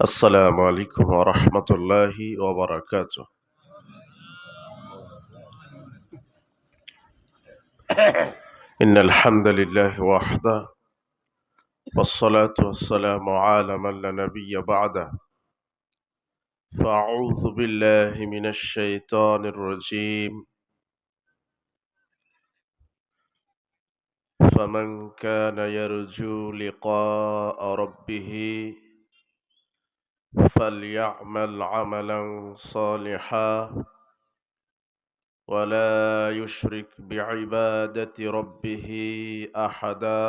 السلام عليكم ورحمة الله وبركاته. إن الحمد لله وحده والصلاة والسلام على من لا نبي بعده فأعوذ بالله من الشيطان الرجيم فمن كان يرجو لقاء ربه فليعمل عملا صالحا ولا يشرك بعبادة ربه أحدا.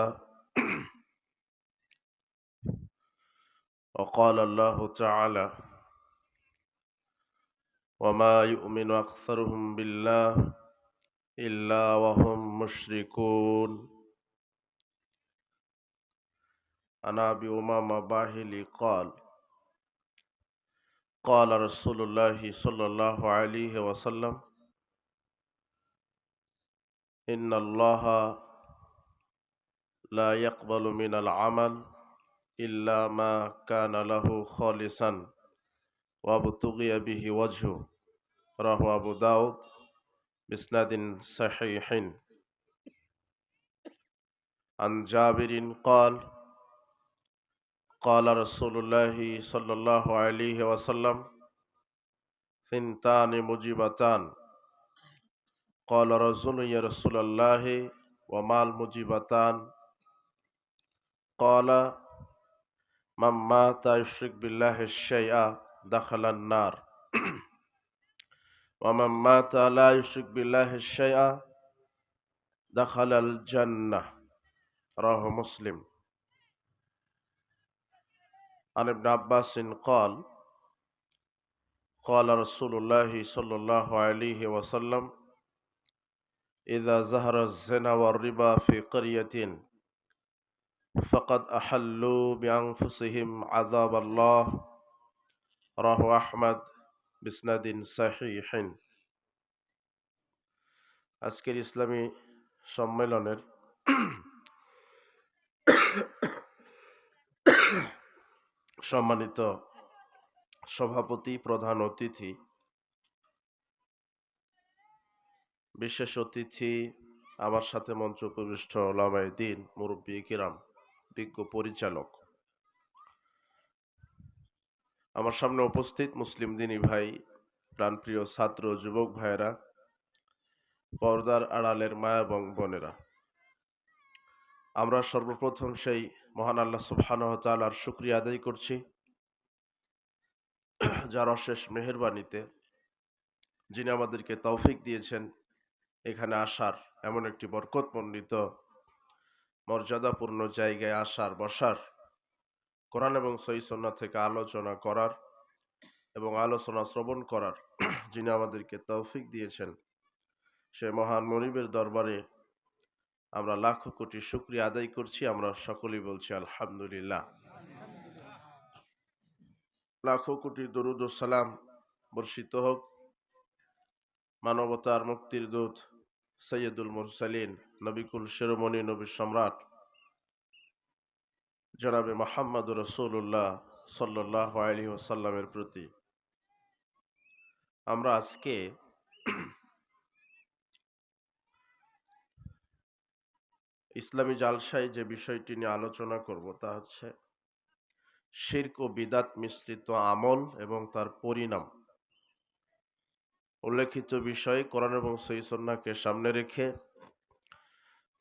وقال الله تعالى وما يؤمن أكثرهم بالله إلا وهم مشركون. عن أبي أمامة باهلي قال قال رسول الله صلى الله عليه وسلم إن الله لا يقبل من العمل إلا ما كان له خالصا وابتغي به وجهه. رواه أبو داود بإسناد صحيح. عن جابر قال قال رسول الله صلى الله عليه وسلم ثنتان مجيبتان. قال رجل يا رسول الله وما المجيبتان؟ قال من مات يشرك بالله الشيء دخل النار ومن مات لا يشرك بالله الشيء دخل الجنة. رواه مسلم. عن ابن عباس قال قال رسول الله صلى الله عليه وسلم إذا ظهر الزنا والربا في قرية فقد أحلوا بأنفسهم عذاب الله. رواه أحمد بإسناد صحيح. আজকের ইসলামী সম্মেলনের সম্মানিত সভাপতি, প্রধান অতিথি, বিশেষ অতিথি, আমার সাথে মঞ্চ উপবিষ্ট ওলামায়ে দ্বীন, মুরব্বী কিরাম, বিজ্ঞ পরিচালক, আমার সামনে উপস্থিত মুসলিম দিনী ভাই, প্রাণপ্রিয় ছাত্র যুবক ভাইয়েরা, পর্দার আড়ালের মা এবং বোনেরা, আমরা সর্বপ্রথম সেই মহান আল্লাহ সুবহানাহু ওয়া তাআলার শুকরিয়া আদায় করছি, যার অশেষ মেহেরবানিতে যিনি আমাদেরকে তৌফিক দিয়েছেন এখানে আসার, এমন একটি বরকতমণ্ডিত মর্যাদাপূর্ণ জায়গায় আসার, বসার, কোরআন এবং সহিহ সুন্নাহ থেকে আলোচনা করার এবং আলোচনা শ্রবণ করার যিনি আমাদেরকে তৌফিক দিয়েছেন, সে মহান মনিবের দরবারে আমরা লাখো কোটি শুকরিয়া আদায় করছি। আমরা সকলেই বলছি আলহামদুলিল্লাহ। লাখো কোটি দরুদ ও সালাম বর্ষিত হোক মানবতার মুক্তির দূত সৈয়দুল মুরসালিন, নবিকুল শিরোমণি, নবী সম্রাট জনাবে মুহাম্মদ রাসূলুল্লাহ সাল্লাল্লাহু আলাইহি ওয়াসাল্লামের প্রতি। আমরা আজকে ইসলামী জালসায় যে বিষয়টি নিয়ে আলোচনা করব তা হচ্ছে শিরক ও বিদাত মিশ্রিত আমল এবং তার পরিণাম। উল্লেখিত বিষয় কোরআন এবং সহিহ সুন্নাহকে সামনে রেখে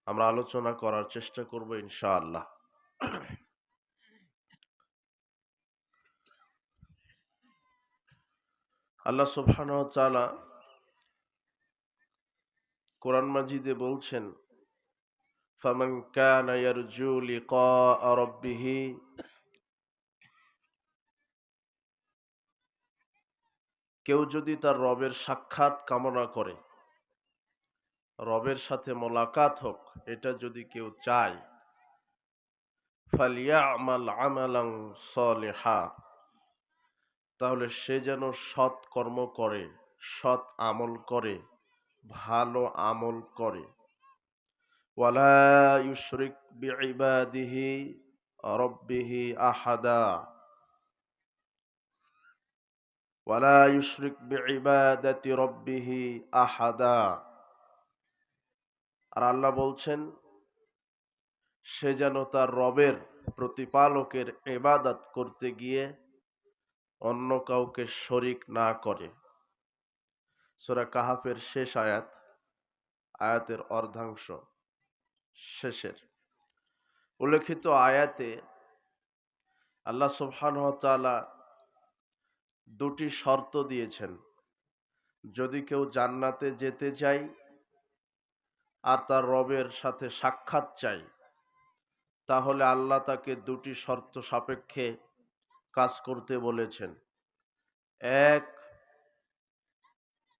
আমরা আলোচনা করার চেষ্টা করব ইনশাআল্লাহ। আল্লাহ সুবহানাহু ওয়া তাআলা কোরআন মাজিদে বলছেন ফামান কানা ইয়ারজু লিকা রাব্বিহি, কেউ যদি তার রবের সাক্ষাৎ কামনা করে, রবের সাথে মোলাকাত হোক, এটা যদি কেউ চায়, ফালিয়ামাল আমালান সালিহা, তাহলে সে যেন সৎ কর্ম করে, সৎ আমল করে, ভালো আমল করে। ওয়ালা ইউশরিক বিইবাদিহি রাব্বিহি আহাদা, ওয়ালা ইউশরিক বিইবাদাতি রাব্বিহি আহাদা। আর আল্লাহ বলছেন সে যেন তার রবের প্রতিপালকের ইবাদত করতে গিয়ে অন্য কাউকে শরিক না করে। সূরা কাহাফের শেষ আয়াতের অর্ধাংশ শেষের উল্লেখিত আয়াতে আল্লাহ সুবহানাহু ওয়া তাআলা দুটি শর্ত দিয়েছেন। যদি কেউ জান্নাতে যেতে চায় আর তার রবের সাথে সাক্ষাৎ চায়, তাহলে আল্লাহ তাকে দুটি শর্ত সাপেক্ষে কাজ করতে বলেছেন। এক,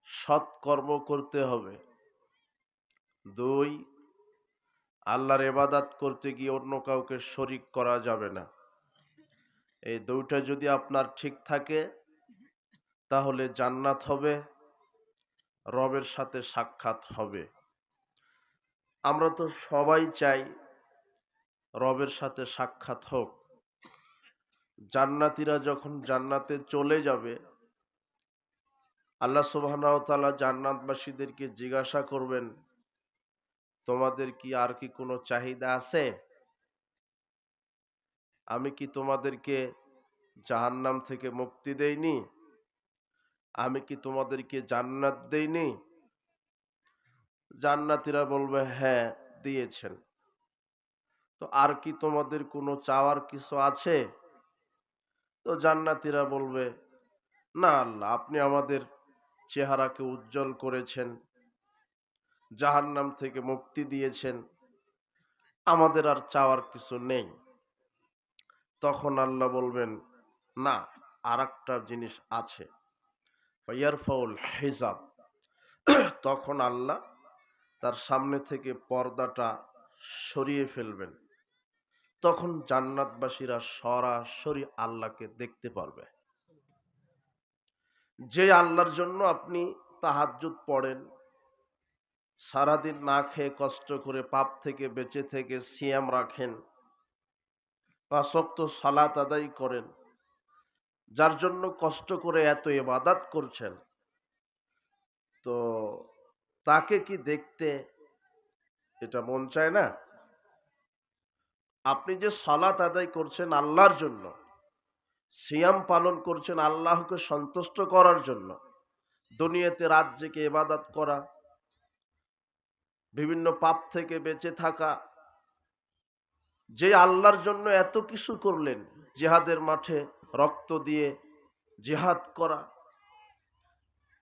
সৎকর্ম করতে হবে। দুই, আল্লাহর ইবাদত করতে গিয়ে অন্য কাউকে শরিক করা যাবে না। এই দুইটা যদি আপনার ঠিক থাকে তাহলে জান্নাত হবে, রবের সাথে সাক্ষাৎ হবে। আমরা তো সবাই চাই রবের সাথে সাক্ষাৎ হোক। জান্নাতীরা যখন জান্নাতে চলে যাবে, আল্লাহ সুবহানাহু ওয়া তাআলা জান্নাতবাসীদেরকে জিজ্ঞাসা করবেন, তোমাদের কি আর কি কোনো চাহিদা আছে? আমি কি তোমাদেরকে জাহান্নাম থেকে মুক্তি দেইনি? আমি কি তোমাদেরকে জান্নাত দেইনি? জান্নাতীরা বলবে, হ্যাঁ দিয়েছেন। তো আর কি তোমাদের কোনো চাওয়ার কিছু আছে? তো জান্নাতীরা বলবে, না আল্লাহ, আপনি আমাদের চেহারাকে উজ্জ্বল করেছেন, জাহান্নাম থেকে মুক্তি দিয়েছেন, আমাদের আর চাওয়ার কিছু নেই। তখন আল্লাহ বলবেন, না, আর একটা জিনিস আছে। ইয়ারফাউল হিজাব। তখন আল্লাহ তার সামনে থেকে পর্দাটা সরিয়ে ফেলবেন। তখন জান্নাতবাসীরা সরাসরি আল্লাহকে দেখতে পারবে। যে আল্লাহর জন্য আপনি তাহাজ্জুদ পড়েন, সারাদিন না খেয়ে কষ্ট করে পাপ থেকে বেঁচে থেকে সিয়াম রাখেন, 5 ওয়াক্ত সালাত আদায় করেন, যার জন্য কষ্ট করে এত ইবাদত করছেন, তো তাকে কি দেখতে এটা মন চায় না? আপনি যে সালাত আদায় করছেন আল্লাহর জন্য, সিয়াম পালন করছেন আল্লাহকে সন্তুষ্ট করার জন্য, দুনিয়াতে রাত জেগে ইবাদত করা, বিভিন্ন পাপ থেকে বেঁচে থাকা, যে আল্লাহর জন্য এত কিছু করলেন, জিহাদের মাঠে রক্ত দিয়ে জিহাদ করা,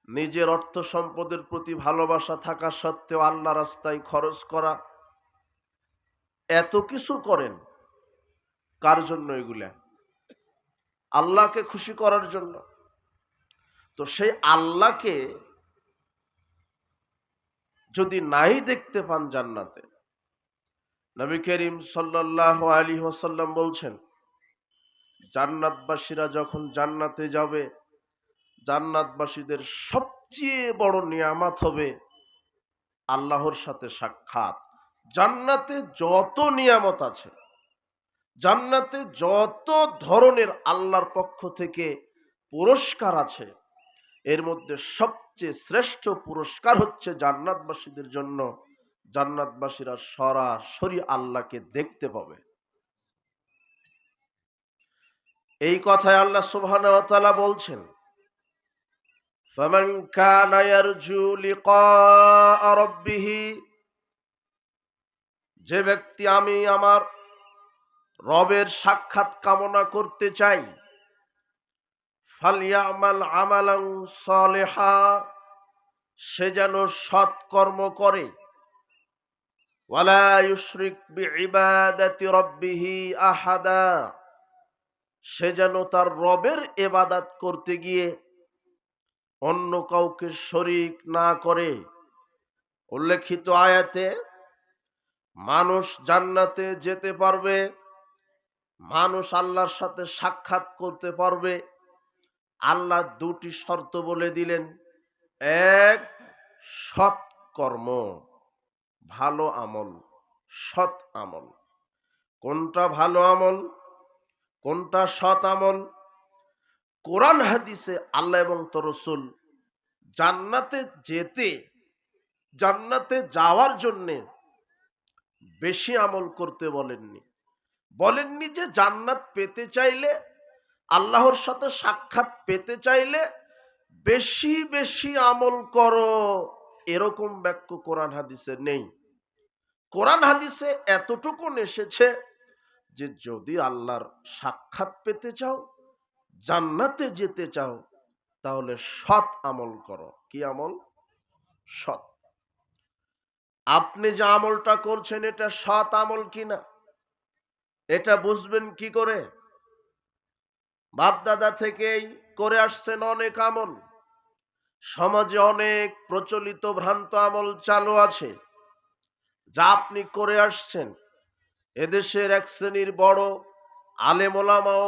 নিজের অর্থ সম্পদের প্রতি ভালোবাসা থাকা সত্ত্বেও আল্লাহ রাস্তায় খরচ করা, এত কিছু করেন কার জন্য? এগুলা আল্লাহকে খুশি করার জন্য। তো সেই আল্লাহকে যদি নাই দেখতে পান জান্নাতে, নবী করিম সাল্লাল্লাহু আলাইহি ওয়াসাল্লাম বলছেন, জান্নাতবাসীরা যখন জান্নাতে যাবে, জান্নাতবাসীদের সবচেয়ে বড় নিয়ামত হবে আল্লাহর সাথে সাক্ষাৎ। জান্নাতে যত নিয়ামত আছে, জান্নাতে যত ধরনের আল্লাহর পক্ষ থেকে পুরস্কার আছে, এর মধ্যে সবচেয়ে শ্রেষ্ঠ পুরস্কার হচ্ছে জান্নাতবাসীদের জন্য জান্নাতবাসীরা সরাসরি আল্লাহকে দেখতে পাবে। এই কথায় আল্লাহ সুবহানাহু ওয়া তাআলা বলছেন, ফামান কানা ইয়ারজু লিকা রাব্বিহ, যে ব্যক্তি আমি আমার রবের সাক্ষাৎ কামনা করতে চাই, ফালইয়ামাল আমালান সালিহা, সে যেন সৎকর্ম করে, ওয়ালা ইউশরিক বিইবাদাতি রাব্বিহ আহাদা, সে যেন তার রবের ইবাদত করতে গিয়ে অন্য কাউকে শরিক না করে। উল্লেখিত আয়াতে মানুষ জান্নাতে যেতে পারবে, মানুষ আল্লাহর সাথে সাক্ষাৎ করতে পারবে। আল্লাহ দুটি শর্ত বলে দিলেন। এক, সৎকর্ম, ভালো আমল, সৎ আমল। কোনটা ভালো আমল, কোনটা সৎ আমল? কোরআন হাদিসে আল্লাহ এবং তার রাসূল জান্নাতে জান্নাতে যাওয়ার জন্যে বেশি আমল করতে বলেননি যে জান্নাত পেতে চাইলে, আল্লাহর সাথে সাক্ষাৎ পেতে চাইলে বেশি বেশি আমল করো, এরকম বাক্য কোরআন হাদিসে নেই। কোরআন হাদিসে এতটুকু এসেছে যে যদি আল্লাহর সাক্ষাৎ পেতে চাও, জান্নাতে যেতে চাও, তাহলে সৎ আমল করো। কি আমল? সৎ। আপনি যে আমলটা করছেন এটা সৎ আমল কিনা এটা বুঝবেন কি করে? বাপদাদা থেকেই করে আসছেন অনেক আমল, সমাজে অনেক প্রচলিত ভ্রান্ত আমল চালু আছে যা আপনি করে আসছেন। এদেশের এক শ্রেণীর বড় আলেম ওলামাও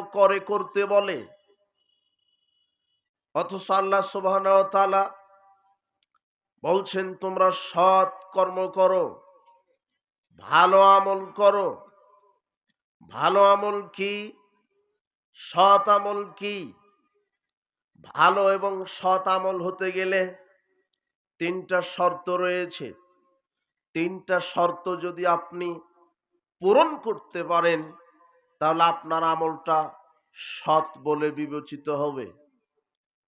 করতে বলে, অথচ আল্লাহ সুবহানাহু ওয়া তাআলা বলছেন তোমরা সৎ কর্ম করো, ভালো আমল করো। ভালো আমল কি? সৎ আমল কি? ভালো এবং সৎ আমল হতে গেলে তিনটা শর্ত রয়েছে। তিনটা শর্ত যদি আপনি পূরণ করতে পারেন তাহলে আপনার আমলটা সৎ বলে বিবেচিত হবে।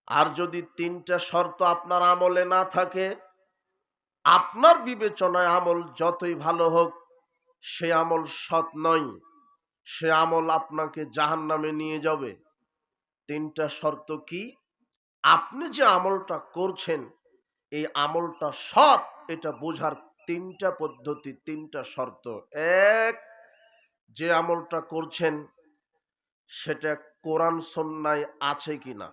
আর যদি তিনটা শর্ত আপনার আমলে না থাকে, আপনার বিবেচনায় আমল যতই ভালো হোক সে আমল সৎ নয়, সে আমল আপনাকে জাহান্নামে নিয়ে যাবে। তিনটা শর্ত কি? আপনি যে আমলটা করছেন এই আমলটা সৎ, এটা বোঝার তিনটা পদ্ধতি, তিনটা শর্ত। এক, যে আমলটা করছেন সেটা কোরআন সুন্নায় আছে কিনা।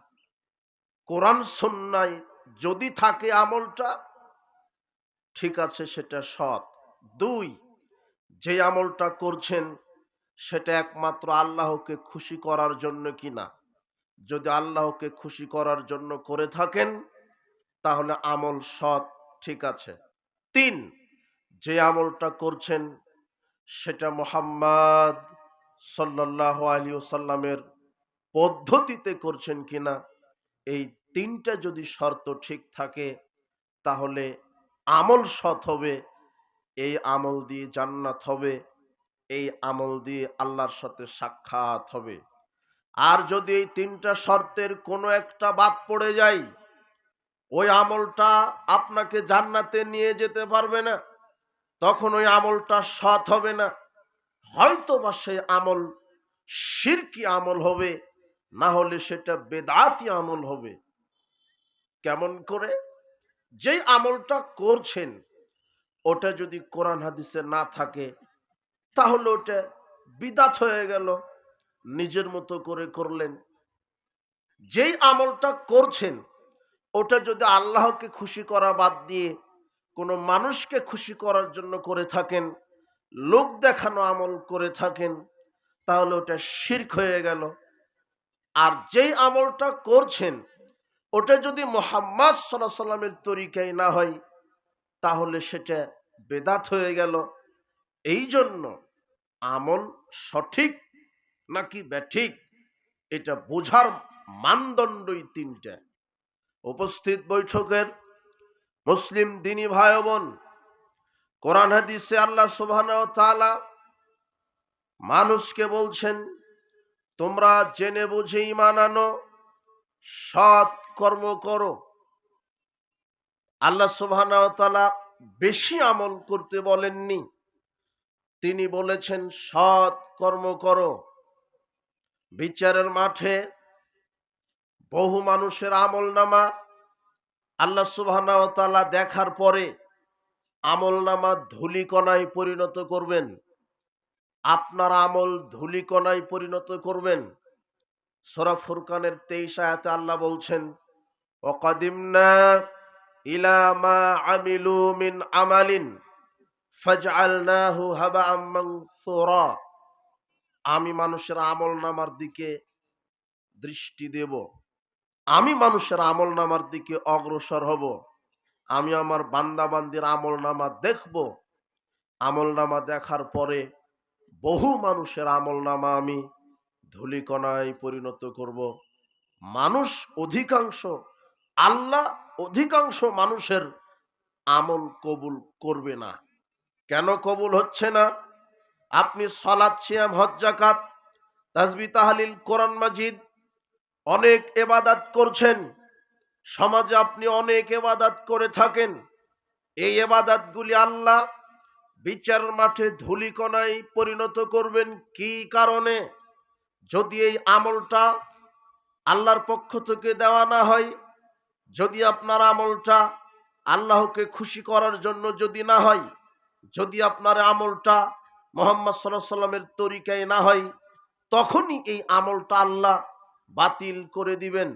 কোরআন সুন্নায় যদি থাকে আমলটা ঠিক আছে, সেটা সৎ। দুই, যে আমলটা করছেন সেটা একমাত্র আল্লাহকে খুশি করার জন্য কিনা। যদি আল্লাহকে খুশি করার জন্য করে থাকেন তাহলে আমল সৎ, ঠিক আছে। তিন, যে আমলটা করছেন সেটা মুহাম্মদ সাল্লাল্লাহু আলাইহি ওয়াসাল্লামের পদ্ধতিতে করছেন কিনা। এই তিনটা যদি শর্ত ঠিক থাকে তাহলে আমল সৎ হবে, এই আমল দিয়ে জান্নাত হবে, এই আমল দিয়ে আল্লাহর সাথে সাক্ষাৎ হবে। আর যদি এই তিনটা শর্তের কোনো একটা বাদ পড়ে যায়, ওই আমলটা আপনাকে জান্নাতে নিয়ে যেতে পারবে না, তখন ওই আমলটা সৎ হবে না। হয়তো বা সেই আমল শিরকি আমল হবে, না হলে সেটা বেদাতি আমল হবে। কেমন করে? যেই আমলটা করছেন ওটা যদি কোরআন হাদিসে না থাকে তাহলে ওটা বিদআত হয়ে গেল, নিজের মতো করে করলেন। যেই আমলটা করছেন ওটা যদি আল্লাহকে খুশি করা বাদ দিয়ে কোনো মানুষকে খুশি করার জন্য করে থাকেন, লোক দেখানো আমল করে থাকেন, তাহলে ওটা শিরক হয়ে গেল। আর যেই আমলটা করছেন ওটা যদি মুহাম্মদ সাল্লাল্লাহু আলাইহি সাল্লামের তরিকায় না হয় তাহলে সেটা বেদাত হয়ে গেল। এই জন্য আমল সঠিক নাকি ব্যাঠিক এটা বোঝার মানদণ্ডই তিনটা। উপস্থিত বৈঠকের মুসলিম দিনী ভাই বোন, কোরআন হাদিসে আল্লাহ সুবহানাহু ওয়া তাআলা মানুষকে বলছেন তোমরা জেনে বুঝে ঈমান আনো, সৎ কর্ম করো। আল্লাহ সুবহানাহু ওয়া তাআলা বেশি আমল করতে বলেননি, তিনি বলেছেন সৎ কর্ম করো। বিচারের মাঠে বহু মানুষের আমলনামা আল্লাহ সুবহানাহু ওয়া তাআলা দেখার পরে আমলনামা ধূলিকণায় পরিণত করবেন। আপনার আমল ধূলিকণায় পরিণত করবেন। সূরা ফুরকানের 23 আয়াতে আল্লাহ বলছেন ওয়াকাদিমনা ইলা মা আমিলু মিন আমালিন ফাজআলনাহু হাবাআম মানসুরা। আমি মানুষের আমলনামার দিকে দৃষ্টি দেব, আমি মানুষের আমলনামার দিকে অগ্রসর হব, আমি আমার বান্দা বান্দির আমলনামা দেখব। আমলনামা দেখার পরে বহু মানুষের আমলনামা আমি ধূলিকণায় পরিণত করব। মানুষ অধিকাংশ, আল্লাহ অধিকাংশ মানুষের আমল কবুল করবে না। কেন কবুল হচ্ছে না? আপনি সালাত, সিয়াম, হজ, যাকাত, তাসবিহ, তাহলিল, কোরআন মাজিদ অনেক ইবাদত করছেন, সমাজে আপনি অনেক ইবাদত করে থাকেন। এই ইবাদতগুলি আল্লাহ বিচার মাঠে ধূলিকণায় পরিণত করবেন কি কারণে? যদি এই আমলটা আল্লাহর পক্ষ থেকে দেওয়া না হয়, যদি আপনার আমলটা আল্লাহকে খুশি করার জন্য যদি না হয়, যদি আপনার আমলটা মুহাম্মদ সাল্লাল্লাহু আলাইহি সাল্লামের তরিকায় না হয়, তখনই এই আমলটা আল্লাহ বাতিল করে দিবেন।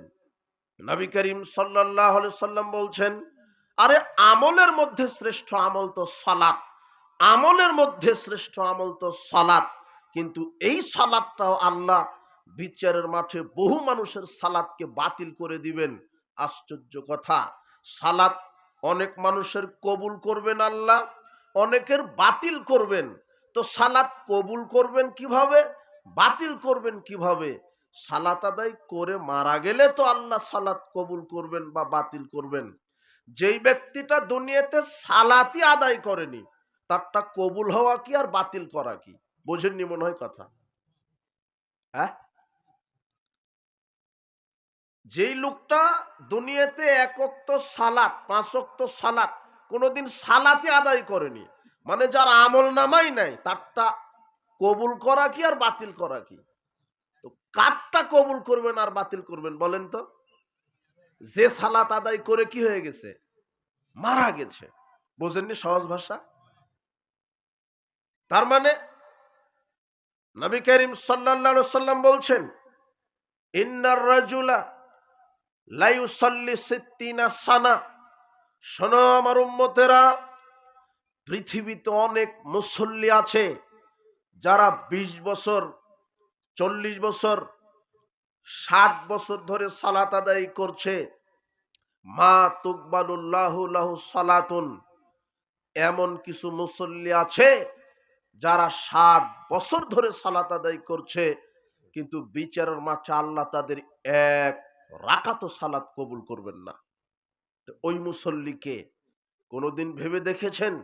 নবী করিম সাল্লাল্লাহু আলাইহি সাল্লাম বলছেন, আরে আমলের মধ্যে শ্রেষ্ঠ আমল তো সালাত, আমলের মধ্যে শ্রেষ্ঠ আমল তো সালাত, কিন্তু এই সালাতটাও আল্লাহ বিচারের মাঠে বহু মানুষের সালাতকে বাতিল করে দিবেন। আশ্চর্য কথা, সালাত অনেক মানুষের কবুল করবেন আল্লাহ, অনেকের বাতিল করবেন। তো সালাত কবুল করবেন কিভাবে, বাতিল করবেন কিভাবে? সালাত আদায় করে মারা গেলে তো আল্লাহ সালাত কবুল করবেন বা বাতিল করবেন। যেই ব্যক্তিটা দুনিয়াতে সালাতই আদায় করেনি, তারটা কবুল হওয়া কি আর বাতিল করা কি? বোঝেননি মনে হয় কথা। হ্যাঁ, যেই লোকটা দুনিয়াতে এক ওয়াক্ত সালাত, 5 ওয়াক্ত সালাত কোনোদিন সালাতই আদায় করেনি, মানে যার আমল নামাই নাই, তারটা কবুল করা কি আর বাতিল করা কি? তো কারটা কবুল করবেন আর বাতিল করবেন বলেন তো? যে সালাত আদায় করে কি হয়ে গেছে, মারা গেছে। বোঝেননি সহজ ভাষা? তার মানে নবী করিম সাল্লাল্লাহু আলাইহি সাল্লাম বলছেন, ইন্নার রাজুলা লা ইউসাল্লি 60 সানা। শোনো আমার উম্মতেরা, পৃথিবীতে অনেক মুসল্লি আছে যারা 20 বছর, 40 বছর, 60 বছর ধরে সালাত আদায় করছে। মা তুকবালুল্লাহু লাহু সালাতুন, এমন কিছু মুসল্লি আছে যারা 60 বছর ধরে সালাত আদায় করছে, কিন্তু বিচারের মাঠে আল্লাহ তাদের এক রাকাতও সালাত কবুল করবেন না। তো ওই মুসল্লিকে কোনোদিন ভেবে দেখেছেন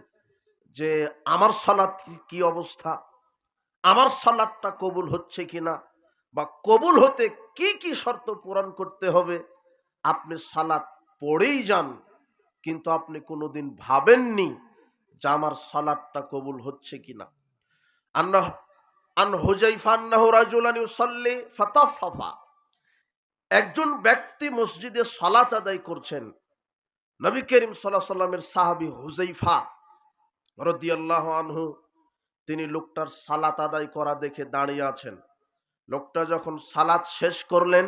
যে আমার সালাত কি অবস্থা, আমার সালাতটা কবুল হচ্ছে কিনা, বা কবুল হতে কি কি শর্ত পূরণ করতে হবে? আপনি সালাত পড়েই যান, কিন্তু আপনি কোনোদিন ভাবেননি যে আমার সালাতটা কবুল হচ্ছে কিনা। আন হুযায়ফা আন্নাহু রাজুলান ইউসাল্লি ফাতাফফা, একজন ব্যক্তি মসজিদে সালাত আদায় করছেন। নবী করিম সাল্লাল্লাহু আলাইহি সাল্লামের সাহাবী হুযায়ফা রাদিয়াল্লাহু আনহু, তিনি লোকটার সালাত আদায় করা দেখে দাঁড়িয়ে আছেন। লোকটা যখন সালাত শেষ করলেন,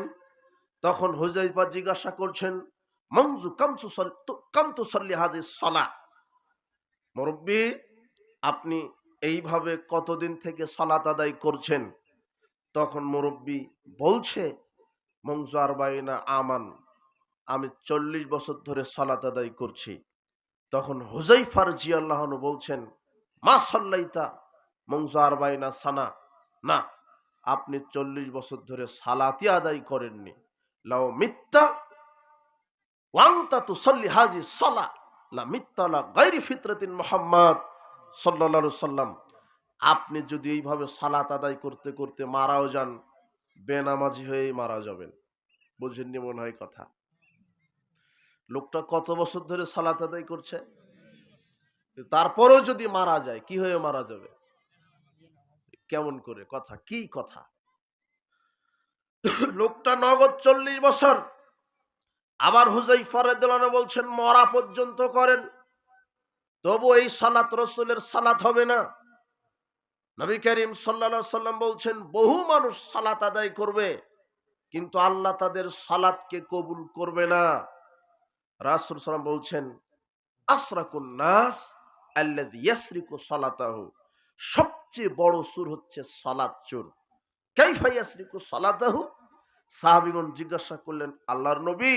তখন হুযায়ফা জিজ্ঞাসা করছেন, মনজু কাম তুসাল্লি হাযিহিস সালাহ, মুরব্বি আপনি এইভাবে কতদিন থেকে সালাত আদায় করছেন? তখন মুরব্বি বলছে, মনজু আরবাইনা আমান, আমি 40 বছর ধরে সালাত আদায় করছি। তখন হুযায়ফা রাদিয়াল্লাহু আনহু বলছেন, মা সাল্লাইতা মনজু আরবাইনা সানা, না, আপনি 40 বছর ধরে সালাতই আদায় করেননি। লাও মিত্তা ওয়াংতা তুসাল্লি হাযিহিস সালাহ লা মিত্তা লা গায়রি ফিতরাতিন মুহাম্মদ সাল্লাল্লাহু আলাইহি সাল্লাম, আপনি যদি এইভাবে সালাত আদায় করতে করতে মারাও যান, বেনামাজি হয়েই মারা যাবেন। বুঝেননি মনে হয় কথা। লোকটা কত বছর ধরে সালাত আদায় করছে, তারপরেও যদি মারা যায়, কি হয়ে মারা যাবে? কেমন করে কথা, কি কথা? লোকটা নগদ 40 বছর। আবার হুযায়ফা রাদিয়াল্লাহু আনহু বলছেন, মরা পর্যন্ত করেন, তবু এই সালাত রাসূলের সালাত হবে না। নবী করিম সাল্লাল্লাহু আলাইহি সাল্লাম বলছেন, বহু মানুষ সালাত আদায় করবে, কিন্তু আল্লাহ তাদের সালাতকে কবুল করবে না। রাসূল সাল্লাল্লাহু আলাইহি সাল্লাম বলছেন, আসরাকুন নাস আল্লাযী ইয়াসরিকু সালাতাহু, সবচেয়ে বড় চোর হচ্ছে সালাত চোর। কাইফা ইয়াসরিকু সালাতাহু? সাহাবীগণ জিজ্ঞাসা করলেন, আল্লাহর নবী,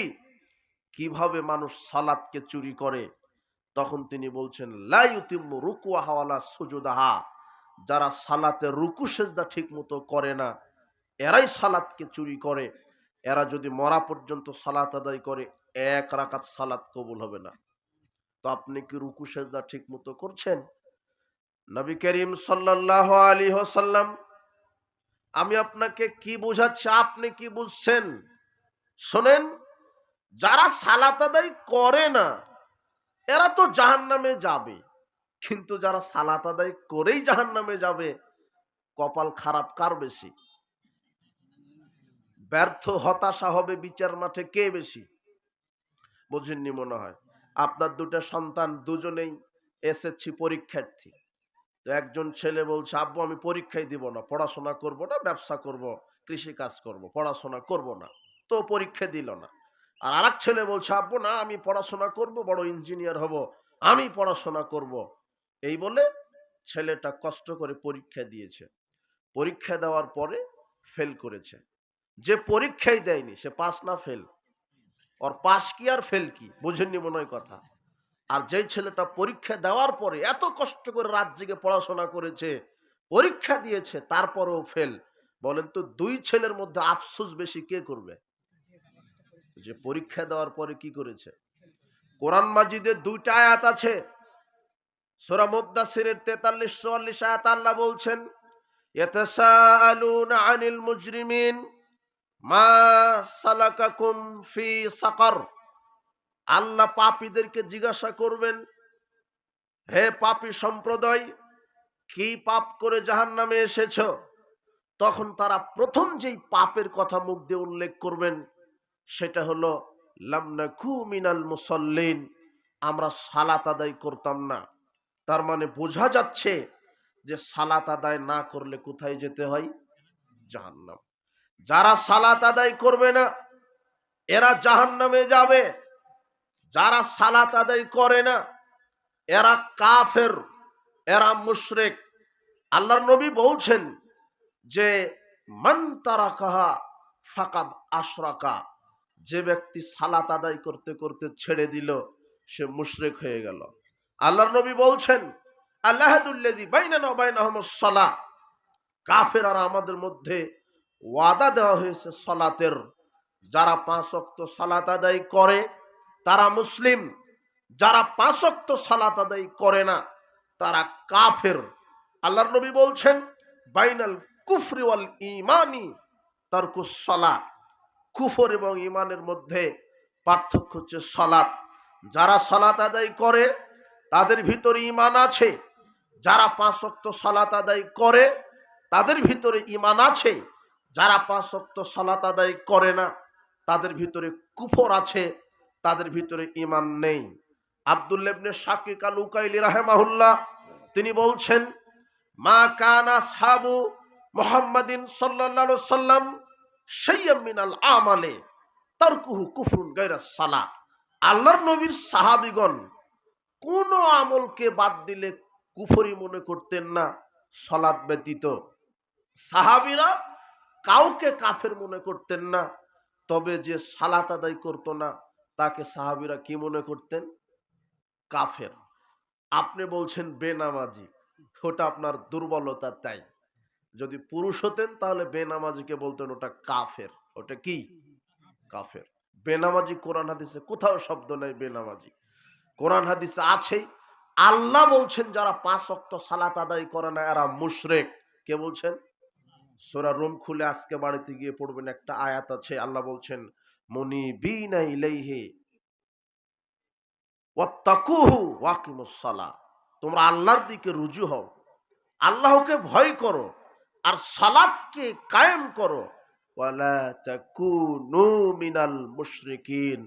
কিভাবে মানুষ সালাতকে চুরি করে? তখন তিনি বলছেন, লা ইউতিম্মু রুকুআহা ওয়ালা সুজুদাহা, যারা সালাতে রুকু সেজদা ঠিক মতো করে না, এরাই সালাতকে চুরি করে। এরা যদি মরা পর্যন্ত সালাত আদায় করে, এক রাকাত সালাত কবুল হবে না। তো আপনি কি রুকু সেজদা ঠিক মতো করছেন? নবী করিম সাল্লাল্লাহু আলাইহি ওয়াসাল্লাম, আমি আপনাকে কি বোঝাচ্ছি, আপনি কি বুঝছেন? শোনেন, যারা সালাত আদায় করে না এরা তো জাহান্নামে যাবে, কিন্তু যারা সালাত আদায় করেই জাহান্নামে যাবে, কপাল খারাপ কার বেশি? ব্যর্থ হতাশা হবে বিচার মাঠে কে বেশি? বুঝেননি মনে হয়। আপনার দুটো সন্তান দুজনেই এসএসসি পরীক্ষার্থী। তো একজন ছেলে বলছে, আব্বু আমি পরীক্ষাই দিব না, পড়াশোনা করব না, ব্যবসা করব, কৃষি কাজ করব, পড়াশোনা করব না। তো পরীক্ষা দিল না। আর আরেক ছেলে বলছে, আব্বু না আমি পড়াশোনা করব, বড় ইঞ্জিনিয়ার হব, আমি পড়াশোনা করব। এই বলে ছেলেটা কষ্ট করে পরীক্ষা দিয়েছে। পরীক্ষা দেওয়ার পরে ফেল করেছে। যে পরীক্ষাই দেয়নি সে পাস না ফেল? ওর পাস কি আর ফেল কি? বুঝেননি মনে হয় কথা। আর যেই ছেলেটা পরীক্ষা দেওয়ার পরে এত কষ্ট করে রাত জেগে পড়াশোনা করেছে, পরীক্ষা দিয়েছে, তারপরেও ফেল, বলেন তো দুই ছেলের মধ্যে আফসোস বেশি কে করবে? যে পরীক্ষা দেওয়ার পরে কি করেছে। কোরআন মাজিদের দুইটা আয়াত আছে, সূরা মুদ্দাসিরের 43-44 আয়াত। আল্লাহ বলছেন, ইয়াতাসাআলুনা আনিল মুজরিমিন মা সালাকাকুম ফি সাকার। আল্লাহ পাপীদেরকে জিজ্ঞাসা করবেন, হে পাপী সম্প্রদায়, কি পাপ করে জাহান্নামে এসেছো? তখন তারা প্রথম যেই পাপের কথা মুখ দিয়ে উল্লেখ করবেন সেটা হলো লাম নাকু মিনাল মুসাল্লিন, আমরা সালাত আদায় করতাম না। তার মানে বোঝা যাচ্ছে যে সালাত আদায় না করলে কোথায় যেতে হয়? জাহান্নাম। যারা সালাত আদায় করবে না এরা জাহান্নামে যাবে। যারা সালাত আদায় করে না এরা কাফের, এরা মুশরিক। আল্লাহর নবী বলছেন যে মান তারাকাহা ফাকাদ আশরাকা, যে ব্যক্তি সালাত আদায় করতে করতে ছেড়ে দিল সে মুশরিক হয়ে গেল। আল্লাহর নবী বলছেন আল্লাহুল্লাযী বাইনানা ওয়া বাইনাহুমুস সালাহ, কাফের আর আমাদের মধ্যে ওয়াদা দেওয়া হয়েছে সালাতের। যারা 5 ওয়াক্ত সালাত আদায় করে তারা মুসলিম, যারা 5 ওয়াক্ত সালাত আদায় করে না তারা কাফের। আল্লাহর নবী বলছেন বাইনাল কুফরি ওয়াল ঈমানি তারকুস সালাহ, কুফর এবং ঈমানের মধ্যে পার্থক্য হচ্ছে সালাত। যারা সালাত আদায় করে তাদের ভিতরে ঈমান আছে, যারা 5 ওয়াক্ত সালাত আদায় করে তাদের ভিতরে ঈমান আছে, যারা 5 ওয়াক্ত সালাত আদায় করে না তাদের ভিতরে কুফর আছে, তাদের ভিতরে ঈমান নেই। আব্দুল্লাহ ইবনে শাকিক আল উকাইলি রাহিমাহুল্লাহ তিনি বলছেন, মা কানা আসহাবু মুহাম্মাদিন সাল্লাল্লাহু আলাইহি ওয়াসাল্লাম শাইয়্যাম মিনাল আমালে তারকুহু কুফরুন গায়রাস সালাহ। আল্লাহর নবীর সাহাবীগণ কোন আমলকে বাদ দিলে কুফরি মনে করতেন না সালাত ব্যতীত। সাহাবীরা কাউকে কাফের মনে করতেন না, তবে যে সালাত আদায় করত না তাকে সাহাবীরা কি মনে করতেন? কাফের। আপনি বলছেন বেনামাজি, ওটা আপনার দুর্বলতা। তাই যদি পুরুষ হতেন তাহলে বেনামাজিকে বলতেন ওটা কাফের। ওটা কি? কাফের। বেনামাজি কোরআন হাদিসে কোথাও শব্দ নেই বেনামাজি, কোরআন হাদিসে আছেই। আল্লাহ বলছেন যারা 5 ওয়াক্ত সালাত আদায় করে না এরা মুশরিক। কে বলছেন? সূরা রুম খুলে আজকে বাড়িতে গিয়ে পড়বেন, একটা আয়াত আছে। আল্লাহ বলছেন মুনিবিনা ইলাইহি ওয়াত্তাকুহু ওয়াকিমুস সালাহ, তোমরা আল্লাহর দিকে রুজু হও, আল্লাহকে ভয় করো আর সালাতকে কায়েম করো। ওয়ালা তাকুনু মিনাল মুশরিকিন,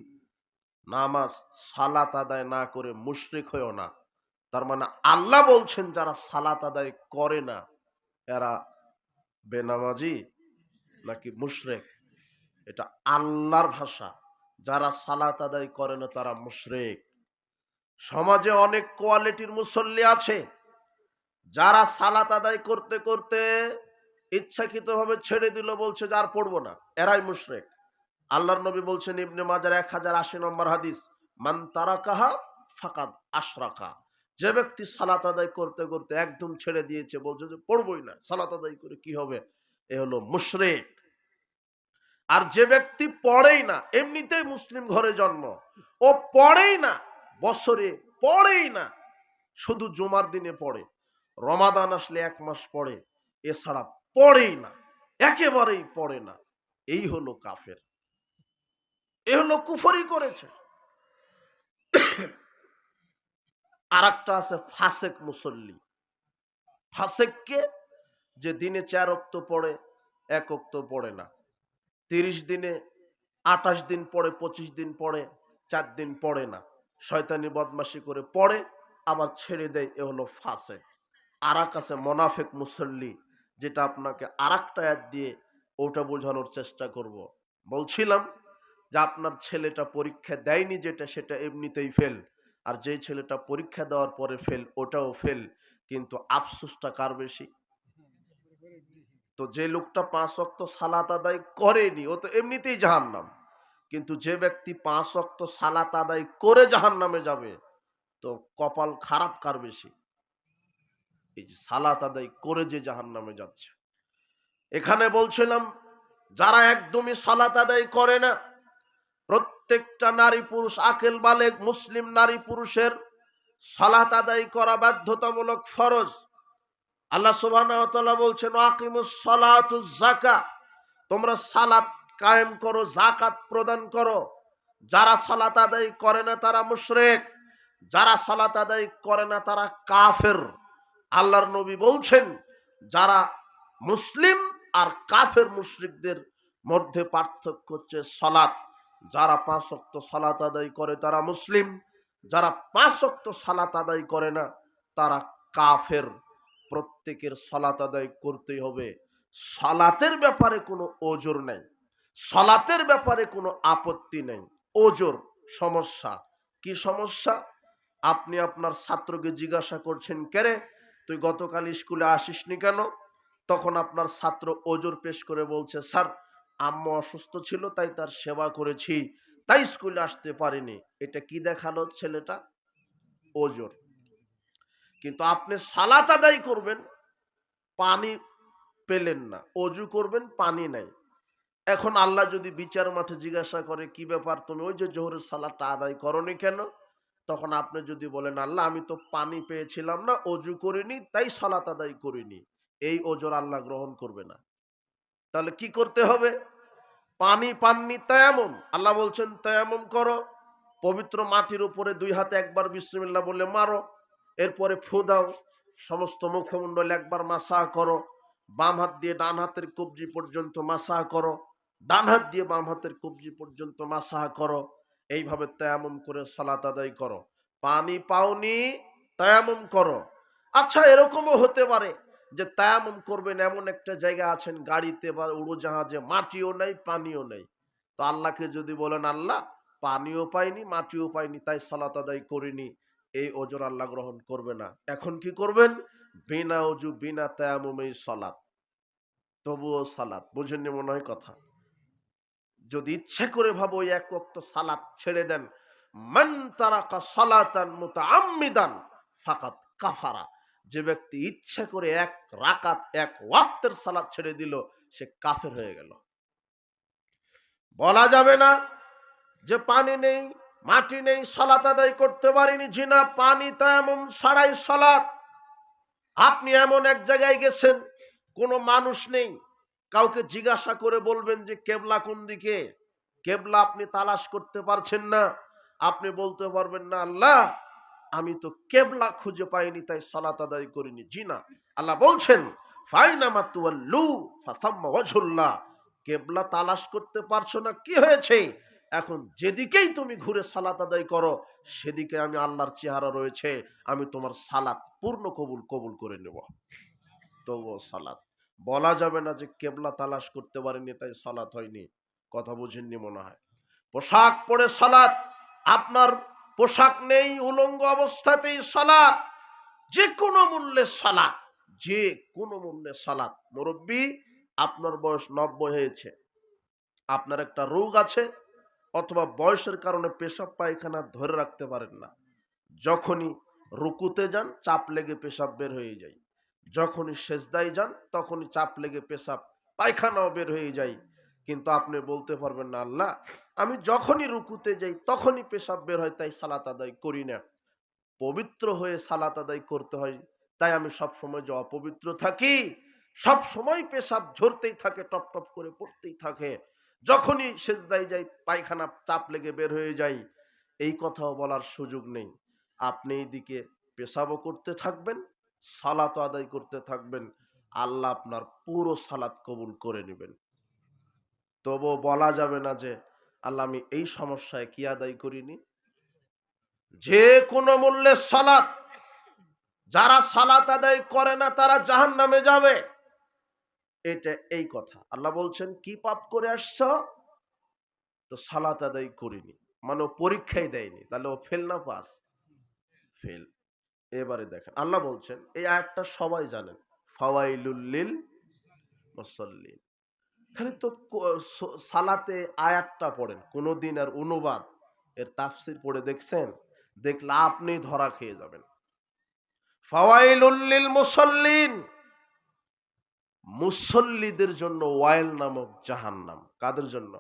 নামাজ সালাত আদায় না করে মুশরিক হয়ো না। তার মানে আল্লাহ বলছেন যারা সালাত আদায় করে না এরা বেনামাজি নাকি মুশরিক? এটা আল্লাহর ভাষা। যারা সালাত আদায় করে না তারা মুশরিক। সমাজে অনেক কোয়ালিটির মুসল্লি আছে যারা সালাত আদায় করতে করতে ইচ্ছাকৃতভাবে ছেড়ে দিল, বলছে যে আর পড়বো না, এরাই মুশরিক। আল্লাহর নবী বলছেন ইবনে মাজার 1080 নম্বর হাদিস, মান তারাকাহা ফাকাদ আশরাকা, যে ব্যক্তি সালাত আদায় করতে করতে একদম ছেড়ে দিয়েছে, বলছে যে পড়বই না, সালাত আদায় করে কি হবে, এ হলো মুশরিক। আর যে ব্যক্তি পড়েই না, এমনিতেই মুসলিম ঘরে জন্ম, ও পড়েই না, বছরে পড়েই না, শুধু জুমার দিনে পড়ে, রমাদান আসলে 1 মাস পড়ে, এছাড়া পড়েই না, একেবারেই পড়ে না, এই হলো কাফের, এই হলো কুফরি করেছে। আর একটা আছে ফাসেক মুসল্লি। ফাসেককে যে দিনে 4 ওয়াক্ত পড়ে, 1 ওয়াক্ত পড়ে না, 30 দিনে 28 দিন পড়ে, 25 দিন পড়ে, 4 দিন পড়ে না, শয়তানি বদমাশি করে পড়ে আবার ছেড়ে দেয়, এ হলো ফাসেক। আর এক আছে মোনাফেক মুসল্লি, যেটা আপনাকে আর একটা আয়াত দিয়ে ওটা বোঝানোর চেষ্টা করব। বলছিলাম যে আপনার ছেলেটা পরীক্ষা দেয়নি যেটা, সেটা এমনিতেই ফেল, আর যে ছেলেটা পরীক্ষা দেওয়ার পরে ফেল, ওটাও ফেল, কিন্তু আফসোসটা কার বেশি? তো যে লোকটা 5 ওয়াক্ত সালাত আদায় করেনি, ও তো এমনিতেই জাহান্নাম, কিন্তু যে ব্যক্তি 5 ওয়াক্ত সালাত আদায় করে জাহান্নামে যাবে, তো কপাল খারাপ কার বেশি? এই যে সালাত আদায় করে যে জাহান্নামে যাচ্ছে। এখানে বলছিলাম যারা একদমই সালাত আদায় করে না, প্রত্যেকটা নারী পুরুষ আকেল বালেগ মুসলিম নারী পুরুষের সালাত আদায় করা বাধ্যতামূলক, ফরজ। আল্লাহ সুবহানাহু ওয়া তাআলা বলছেন আকিমুস সালাতুজ যাকাত, তোমরা সালাত কায়েম করো, যাকাত প্রদান করো। যারা সালাত আদায় করে না তারা মুশরিক, যারা সালাত আদায় করে না তারা কাফের। আল্লাহর নবী বলছেন যারা মুসলিম আর কাফের মুশরিকদের মধ্যে পার্থক্য হচ্ছে সালাত। যারা 5 ওয়াক্ত সালাত আদায় করে তারা মুসলিম, যারা 5 ওয়াক্ত সালাত আদায় করে না তারা কাফের। প্রত্যেকের সালাত আদায় করতেই হবে। সালাতের ব্যাপারে কোনো ওজর নেই, সালাতের ব্যাপারে কোনো আপত্তি নেই। ওজর সমস্যা, কি সমস্যা? আপনি আপনার ছাত্রকে জিজ্ঞাসা করছেন, কেরে তুই গতকাল স্কুলে আসিসনি কেন? তখন আপনার ছাত্র ওজর পেশ করে বলছে, স্যার আম্মু অসুস্থ ছিল তাই তার সেবা করেছি, তাই স্কুলে আসতে পারিনি। এটা কি দেখালো ছেলেটা? ওজর। কিন্তু আপনি সালাত আদায় করবেন, পানি পেলেন না, অজু করবেন, পানি নাই। এখন আল্লাহ যদি বিচার মাঠে জিজ্ঞাসা করে কি ব্যাপার তুমি ওই যে জোহরের সালাতটা আদায় করনি কেন, তখন আপনি যদি বলেন আল্লাহ আমি তো পানি পেয়েছিলাম না, অজু করিনি, তাই সালাত আদায় করিনি, এই ওজর আল্লাহ গ্রহণ করবে না। তাহলে কি করতে হবে? পানি পাননি, তায়াম্মুম, আল্লাহ বলছেন তায়াম্মুম করো, পবিত্র মাটির উপরে 2 হাতে একবার বিসমিল্লাহ বলে মারো, এরপরে ফু দাও, সমস্ত মুখমণ্ডল একবার মাসাহ করো, বাম হাত দিয়ে ডান হাতের কবজি পর্যন্ত মাসাহ করো, ডান হাত দিয়ে বাম হাতের কবজি পর্যন্ত মাসাহ করো, এইভাবে তায়াম্মুম করে সালাত আদায় করো। পানি পাওনি, তায়াম্মুম করো। আচ্ছা এরকমও হতে পারে যে তায়াম্মুম করবেন এমন একটা জায়গা আছেন, গাড়িতে বা উড়োজাহাজে মাটিও নাই পানিও নেই, তো আল্লাহকে যদি বলেন আল্লাহ পানিও পাইনি মাটিও পাইনি তাই সালাত আদায় করিনি, এই ওজর আল্লাহ গ্রহণ করবে না। এখন কি করবেন? বিনা ওজু বিনা তায়াম্মুমেই সালাত, তবুও সালাত। বুঝেননি মনে হয় কথা? যদি ইচ্ছে করে ভাবো ওই 1 ওয়াক্ত সালাত ছেড়ে দেন, মান তারাকা সালাতান মুতাআম্মিদান ফাকাদ কাফারা, যে ব্যক্তি ইচ্ছা করে 1 রাকাত 1 ওয়াক্তের সালাত ছেড়ে দিল সে কাফের হয়ে গেল। বলা যাবে না যে পানি নেই মাটি নেই সালাত আদায় করতে পারিনি, জি না, পানি তায়াম্মুম ছাড়াই সালাত। আপনি এমন এক জায়গায় গেছেন কোনো মানুষ নেই, কাউকে জিজ্ঞাসা করে বলবেন যে কেবলা কোন দিকে, কেবলা আপনি তালাশ করতে পারছেন না, আপনি বলতে পারবেন না আল্লাহ আমি তো কেবলা খুঁজে পাইনি তাই সালাত আদায় করিনি, জি না। আল্লাহ বলছেন ফাইনামা তুওয়াল্লু ফাসাম্মা ওয়াজহুল্লাহ, কেবলা তালাশ করতে পারছো না, কি হয়েছে? এখন যেদিকেই তুমি ঘুরে সালাত আদায় করো সেদিকে আমি আল্লাহর চেহারা রয়েছে, আমি তোমার সালাত পূর্ণ কবুল করে নেব। তবুও সালাত। বলা যাবে না যে কেবলা তালাশ করতে পারেনি তাই সালাত হয়নি। কথা বুঝেননি মনে হয়। পোশাক পরে সালাত, আপনার পোশাক নেই উলঙ্গ অবস্থাতেই সালাত, যে কোনো মূল্যে সালাত, যে কোনো মূল্যে সালাত। মুরব্বী আপনার বয়স 90 হয়েছে, আপনার একটা রোগ আছে, অথবা বয়সের কারণে পেশাব পায়খানা ধরে রাখতে পারেন না, যখনই রুকুতে যান চাপ লেগে পেশাব বের হয়ে যায়, যখনই সেজদায় যান তখনই চাপ লেগে পেশাব পায়খানাও বের হয়ে যায়, কিন্তু আপনি বলতে পারবেন না, আল্লাহ আমি যখনই রুকুতে যাই তখনই পেশাব বের হয়, তাই সালাত আদায় করি না। পবিত্র হয়ে সালাত আদায় করতে হয়, তাই আমি সব সময় যে অপবিত্র থাকি, সব সময় পেশাব ঝরতেই থাকে, টপ টপ করে পড়তেই থাকে, যখনই সেজদায় যাই পায়খানা চাপ লেগে বের হয়ে যাই, এই কথাও বলার সুযোগ নেই। আপনি এইদিকে পেশাবও করতে থাকবেন, সালাত আদায় করতে থাকবেন, আল্লাহ আপনার পুরো সালাত কবুল করে নেবেন। তবুও বলা যাবে না যে আল্লাহ আমি এই সমস্যায় কি আদায় করিনি। যে কোনো মূল্যে সালাত, যারা সালাত আদায় করে না তারা জাহান্নামে যাবে, এটা এই কথা। আল্লাহ বলছেন কি পাপ করে আসছো, তো সালাত আদায় করিনি, মানে ও পরীক্ষাই দেয়নি, তাহলে ও ফেল না পাস? ফেল। এবারে দেখেন আল্লাহ বলছেন, এই আয়াতটা সবাই জানেন, ফাওয়াইলুল লিল মুসাল্লিন। খালি তো সালাতে আয়াতটা পড়েন, কোনদিন আর অনুবাদ এর তাফসির পড়ে দেখছেন? দেখলে আপনি ধরা খেয়ে যাবেন। ফাওয়াইলুল লিল মুসাল্লিন, মুসল্লিদের জন্য ওয়াইল নামক জাহান্নাম। কাদের জন্য?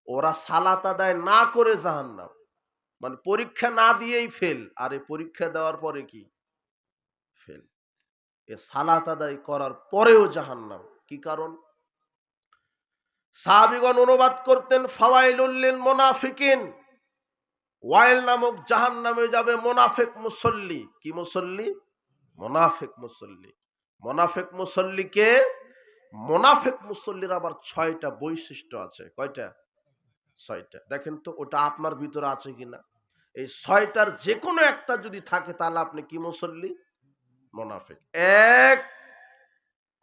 ওরা সালাত আদায় না করে জাহান্নাম, মানে পরীক্ষা না দিয়েই ফেল, আর এই পরীক্ষা দেওয়ার পরে কি ফেল। এ সালাত আদায় করার পরেও জাহান্নাম। কি কারণ? সাহাবীগণ অনুবাদ করতেন ফাওয়াইলুল লিল মুনাফিকিন, ওয়াইল নামক জাহান্নামে যাবে মুনাফিক মুসল্লি। কি মুসল্লি? মুনাফিক মুসল্লি। মুনাফিক মুসল্লিকে, মুনাফিক মুসল্লির আবার ৬টা বৈশিষ্ট্য আছে। কয়টা? ৬টা। দেখেন তো ওটা আপনার ভিতরে আছে কিনা। এই ৬টার যে কোনো একটা যদি থাকে তাহলে আপনি কি মুসল্লি? মুনাফিক। এক,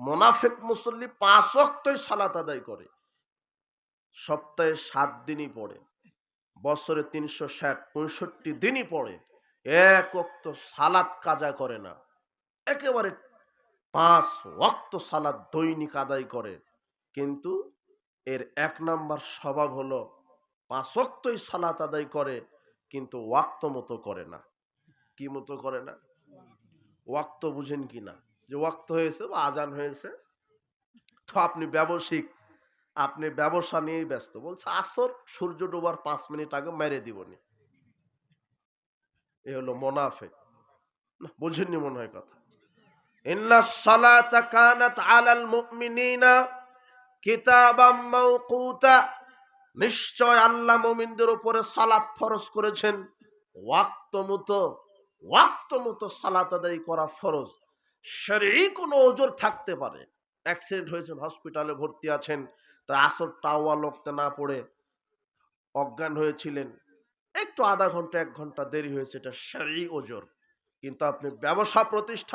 মুনাফিক মুসল্লি ৫ ওয়াক্তই সালাত আদায় করে, সপ্তাহে ৭ দিনই পড়ে, বছরে ৩৬০-৬৫ দিনই পড়ে, এক ওয়াক্ত সালাত কাজা করে না, একেবারে ৫ ওয়াক্ত সালাত দৈনিক আদায় করে। কিন্তু এর ১ নাম্বার স্বভাব হলো ৫ ওয়াক্তই সালাত আদায় করে, কিন্তু ওয়াক্ত মতো করে না। কি মতো করে না? ওয়াক্ত বুঝেন কি না? যে ওয়াক্ত হয়েছে বা আজান হয়েছে, তো আপনি ব্যবসায়িক, আপনি ব্যবসা নিয়েই ব্যস্ত, বলছে আসর সূর্য ডোবার ৫ মিনিট আগে মেরে দিবনি। এ হলো মুনাফিক। না বুঝেননি মনে হয় কথা। ইন্নাস সালাতা কানাত আলাল মুমিনিনা কিতাবাম মাওকুতা, নিশ্চয় আল্লাহ মুমিনদের উপরে সালাত ফরজ করেছেন ওয়াক্ত মতো। ওয়াক্ত মতো সালাত আদায় করা ফরজ। শরঈ কোনো ওজর থাকতে পারে, অ্যাক্সিডেন্ট হয়েছেন, হসপিটালে ভর্তি আছেন, তা আসর টাওয়া লোকতে না পড়ে অজ্ঞান হয়েছিলেন, একটু আধা ঘন্টা ১ ঘন্টা দেরি হয়েছে, এটা শরঈ ওজর। কিন্তু আপনি ব্যবসা প্রতিষ্ঠান